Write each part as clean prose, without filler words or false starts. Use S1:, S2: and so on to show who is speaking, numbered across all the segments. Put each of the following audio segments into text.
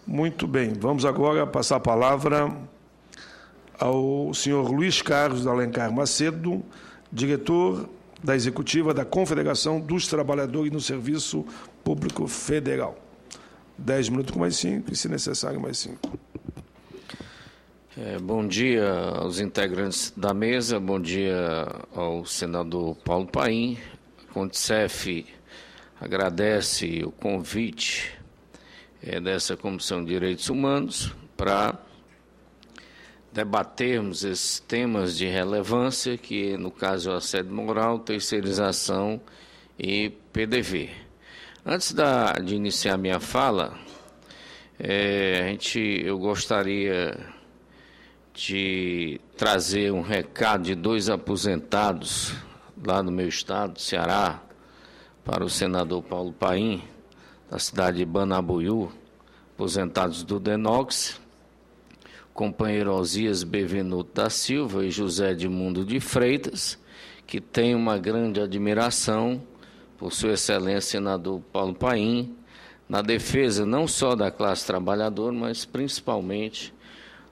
S1: Muito bem, vamos agora passar a palavra ao senhor Luiz Carlos Alencar Macedo, diretor da Executiva da Confederação dos Trabalhadores no Serviço Público Federal. 10 minutos com mais 5 e, se necessário, mais 5.
S2: Bom dia aos integrantes da mesa, bom dia ao senador Paulo Paim. A Condicef agradece o convite dessa Comissão de Direitos Humanos para debatermos esses temas de relevância, que no caso é o assédio moral, terceirização e PDV. Antes de iniciar minha fala, eu gostaria de trazer um recado de 2 aposentados lá no meu estado, Ceará, para o senador Paulo Paim, da cidade de Banabuiú, aposentados do DENOX, companheiro Osias Bevenuto da Silva e José Edmundo de Freitas, que tem uma grande admiração por sua excelência senador Paulo Paim, na defesa não só da classe trabalhadora, mas principalmente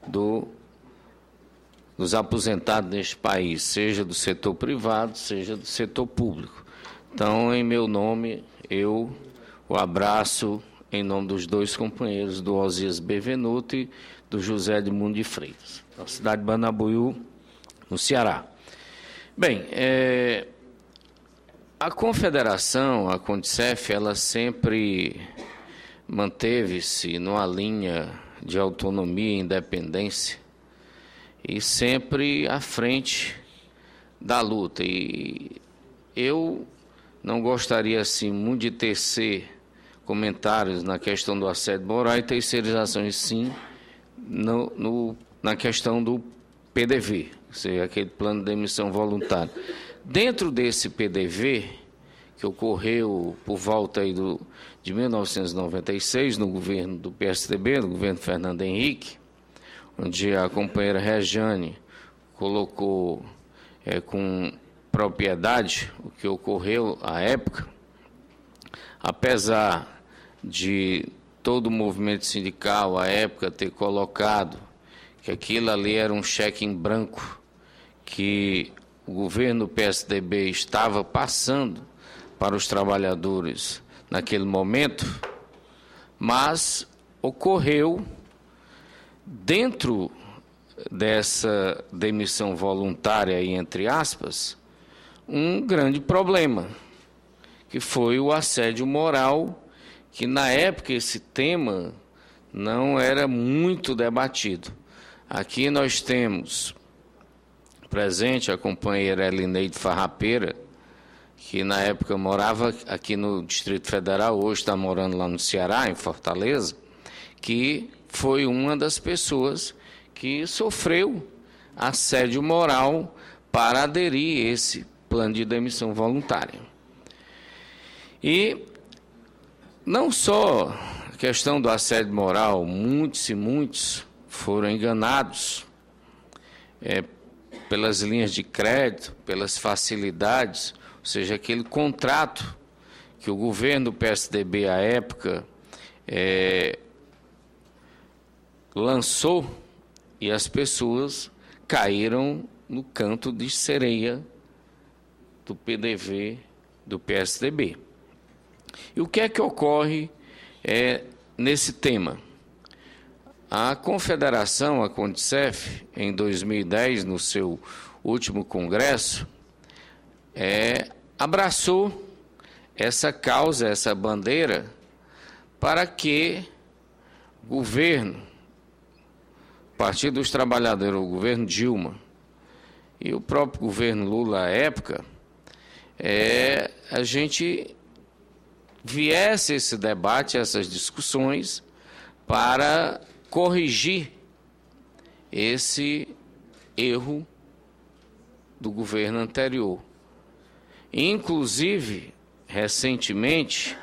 S2: dos aposentados neste país, seja do setor privado, seja do setor público. Então, em meu nome, eu o abraço em nome dos 2 companheiros, do Osias Bevenuto e do José Edmundo de Freitas, da cidade de Banabuiú, no Ceará. Bem, a Confederação, a Condicef, ela sempre manteve-se numa linha de autonomia e independência e sempre à frente da luta. E eu não gostaria, assim, muito de tecer comentários na questão do assédio moral e terceirização, e sim na questão do PDV, ou seja, aquele plano de demissão voluntária. Dentro desse PDV, que ocorreu por volta aí de 1996, no governo do PSDB, no governo Fernando Henrique, onde a companheira Rejane colocou com propriedade o que ocorreu à época, apesar de todo o movimento sindical à época ter colocado que aquilo ali era um cheque em branco que o governo do PSDB estava passando para os trabalhadores naquele momento, mas ocorreu dentro dessa demissão voluntária, entre aspas, um grande problema, que foi o assédio moral, que na época esse tema não era muito debatido. Aqui nós temos presente a companheira Elineide Farrapeira, que na época morava aqui no Distrito Federal, hoje está morando lá no Ceará, em Fortaleza, que foi uma das pessoas que sofreu assédio moral para aderir a esse plano de demissão voluntária. E não só a questão do assédio moral, muitos foram enganados pelas linhas de crédito, pelas facilidades, ou seja, aquele contrato que o governo do PSDB à época lançou, e as pessoas caíram no canto de sereia do PDV do PSDB. E o que é que ocorre nesse tema? A Confederação, a Condicef, em 2010, no seu último congresso, abraçou essa causa, essa bandeira, para que o governo, Partido dos Trabalhadores, o governo Dilma e o próprio governo Lula à época, a gente viesse esse debate, essas discussões, para corrigir esse erro do governo anterior. Inclusive, recentemente,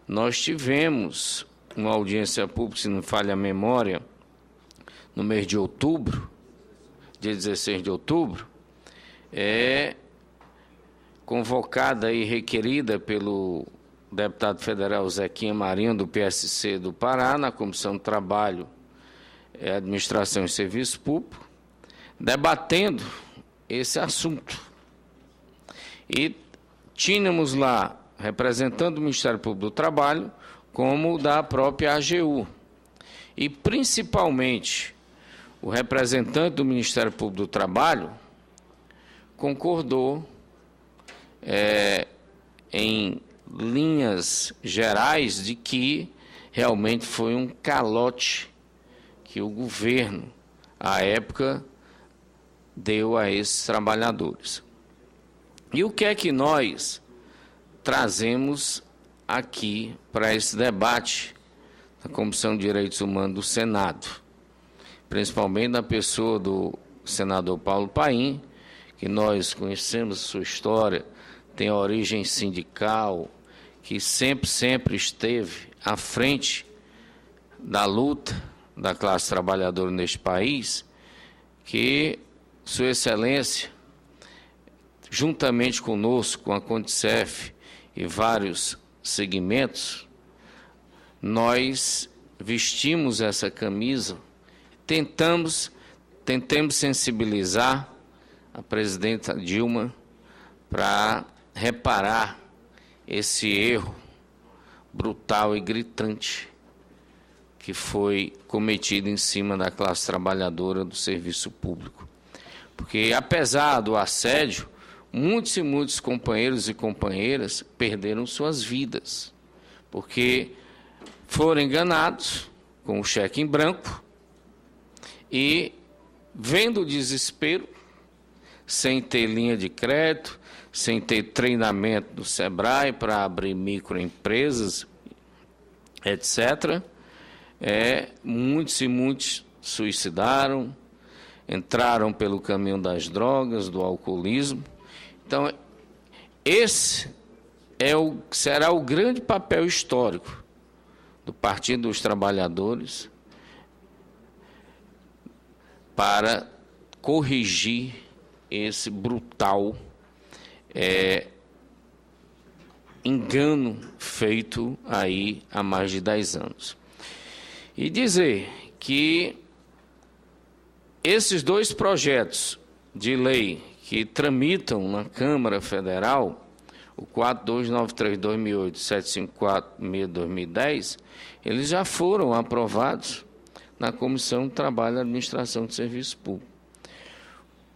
S2: nós tivemos uma audiência pública, se não falha a memória, no mês de outubro, dia 16 de outubro, convocada e requerida pelo deputado federal Zequinha Marinho, do PSC do Pará, na Comissão de Trabalho, Administração e Serviço Público, debatendo esse assunto. E tínhamos lá, representando o Ministério Público do Trabalho, como o da própria AGU. E, principalmente, o representante do Ministério Público do Trabalho concordou em linhas gerais de que realmente foi um calote que o governo, à época, deu a esses trabalhadores. E o que é que nós trazemos aqui para esse debate na Comissão de Direitos Humanos do Senado, principalmente na pessoa do senador Paulo Paim, que nós conhecemos sua história, tem origem sindical, que sempre esteve à frente da luta da classe trabalhadora neste país, que Sua Excelência, juntamente conosco, com a Condicef e vários segmentos, nós vestimos essa camisa, tentamos sensibilizar a presidenta Dilma para reparar esse erro brutal e gritante que foi cometido em cima da classe trabalhadora do serviço público. Porque, apesar do assédio, muitos e muitos companheiros e companheiras perderam suas vidas, porque foram enganados com o cheque em branco e, vendo o desespero, sem ter linha de crédito, sem ter treinamento do SEBRAE para abrir microempresas, etc., muitos e muitos suicidaram, entraram pelo caminho das drogas, do alcoolismo. Então, esse será o grande papel histórico do Partido dos Trabalhadores para corrigir esse brutal engano feito aí há mais de 10 anos. E dizer que esses dois projetos de lei que tramitam na Câmara Federal, o 4293/2008, 754/2010, eles já foram aprovados na Comissão de Trabalho e Administração de Serviço Público.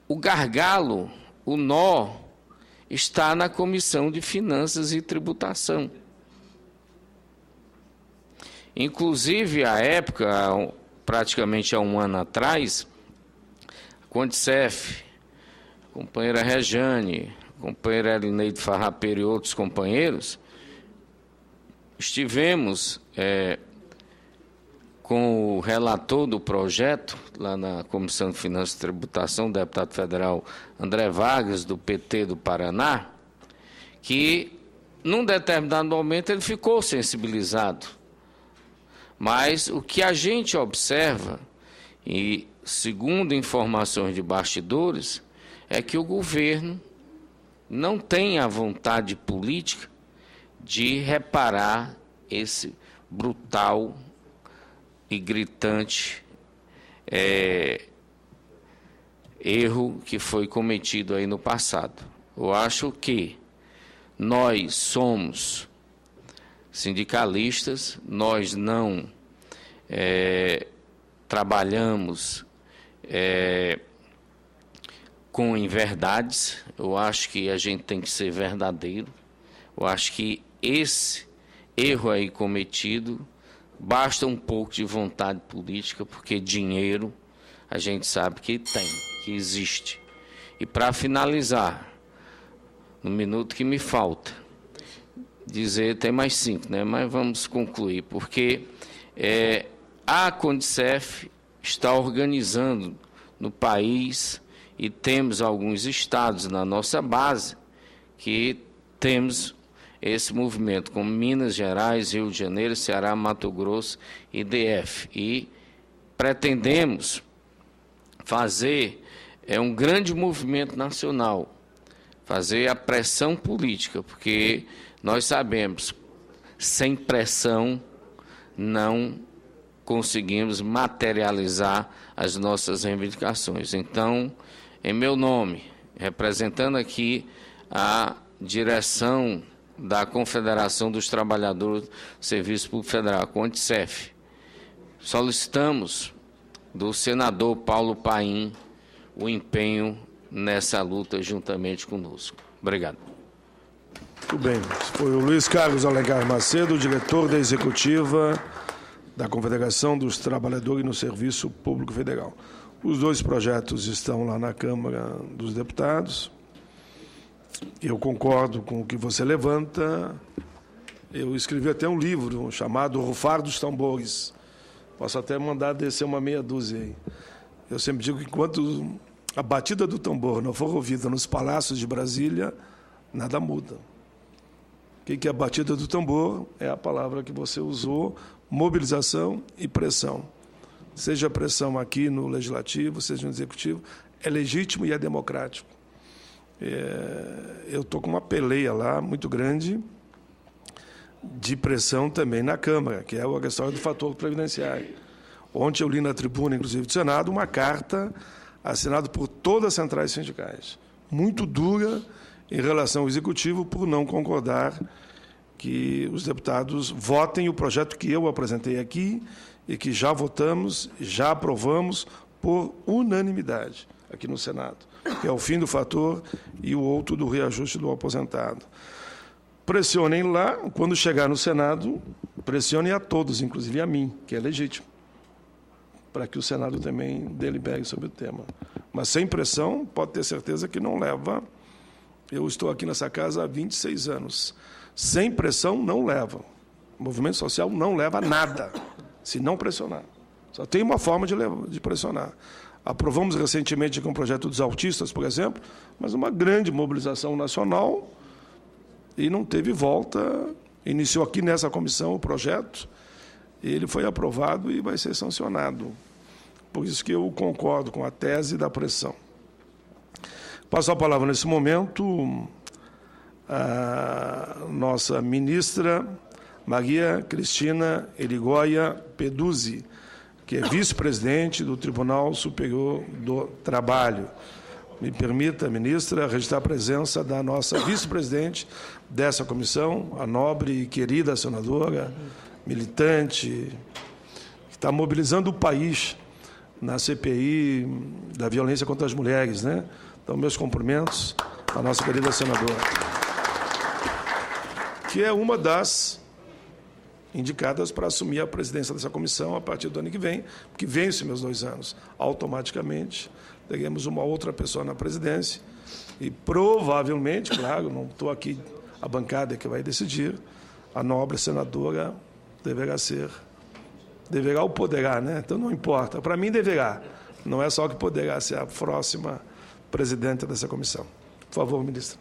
S2: O gargalo, o nó, está na Comissão de Finanças e Tributação. Inclusive, à época, praticamente há um ano atrás, a Condicef, a companheira Rejane, a companheira Elineide Farrapeiro e outros companheiros, estivemos com o relator do projeto, lá na Comissão de Finanças e Tributação, o deputado federal André Vargas, do PT do Paraná, que, num determinado momento, ele ficou sensibilizado. Mas o que a gente observa, e segundo informações de bastidores, é que o governo não tem a vontade política de reparar esse brutal e gritante erro que foi cometido aí no passado. Eu acho que nós somos sindicalistas, nós não trabalhamos com inverdades. Eu acho que a gente tem que ser verdadeiro. Eu acho que esse erro aí cometido, basta um pouco de vontade política, porque dinheiro a gente sabe que tem, que existe. E para finalizar, no minuto que me falta, dizer, tem mais 5, né? Mas vamos concluir, porque a Condicef está organizando no país, e temos alguns estados na nossa base que temos esse movimento, como Minas Gerais, Rio de Janeiro, Ceará, Mato Grosso e DF. E pretendemos fazer um grande movimento nacional, fazer a pressão política, porque nós sabemos, sem pressão, não conseguimos materializar as nossas reivindicações. Então, em meu nome, representando aqui a direção da Confederação dos Trabalhadores do Serviço Público Federal, CONTSEF, solicitamos do senador Paulo Paim o empenho nessa luta juntamente conosco. Obrigado.
S1: Muito bem. Foi o Luiz Carlos Alencar Macedo, diretor da executiva da Confederação dos Trabalhadores no Serviço Público Federal. Os dois projetos estão lá na Câmara dos Deputados. Eu concordo com o que você levanta. Eu escrevi até um livro chamado Rufar dos Tambores. Posso até mandar descer uma meia dúzia aí. Eu sempre digo que enquanto a batida do tambor não for ouvida nos palácios de Brasília, nada muda. O que é a batida do tambor? É a palavra que você usou, mobilização e pressão. Seja pressão aqui no Legislativo, seja no Executivo, é legítimo e é democrático. Eu estou com uma peleia lá muito grande de pressão também na Câmara, que é a questão do fator previdenciário. Ontem eu li na tribuna, inclusive, do Senado, uma carta assinada por todas as centrais sindicais, muito dura em relação ao Executivo por não concordar que os deputados votem o projeto que eu apresentei aqui e que já votamos, já aprovamos por unanimidade aqui no Senado, que é o fim do fator e o outro do reajuste do aposentado. Pressionem lá, quando chegar no Senado, pressionem a todos, inclusive a mim, que é legítimo, para que o Senado também delibere sobre o tema. Mas sem pressão, pode ter certeza que não leva. Eu estou aqui nessa casa há 26 anos. Sem pressão, não leva. O movimento social não leva a nada, se não pressionar. Só tem uma forma de pressionar. Aprovamos recentemente aqui um projeto dos autistas, por exemplo, mas uma grande mobilização nacional e não teve volta. Iniciou aqui nessa comissão o projeto, ele foi aprovado e vai ser sancionado. Por isso que eu concordo com a tese da pressão. Passo a palavra nesse momento à nossa ministra Maria Cristina Eligoia Peduzzi, que é vice-presidente do Tribunal Superior do Trabalho. Me permita, ministra, registrar a presença da nossa vice-presidente dessa comissão, a nobre e querida senadora, militante, que está mobilizando o país na CPI da violência contra as mulheres, né? Então, meus cumprimentos à nossa querida senadora, que é uma das indicadas para assumir a presidência dessa comissão a partir do ano que vem, porque vence meus 2 anos. Automaticamente, teremos uma outra pessoa na presidência e, provavelmente, claro, não estou aqui, a bancada que vai decidir, a nobre senadora deverá ou poderá, né? Então não importa. Para mim, deverá. Não é só que poderá ser a próxima presidente dessa comissão. Por favor, ministro.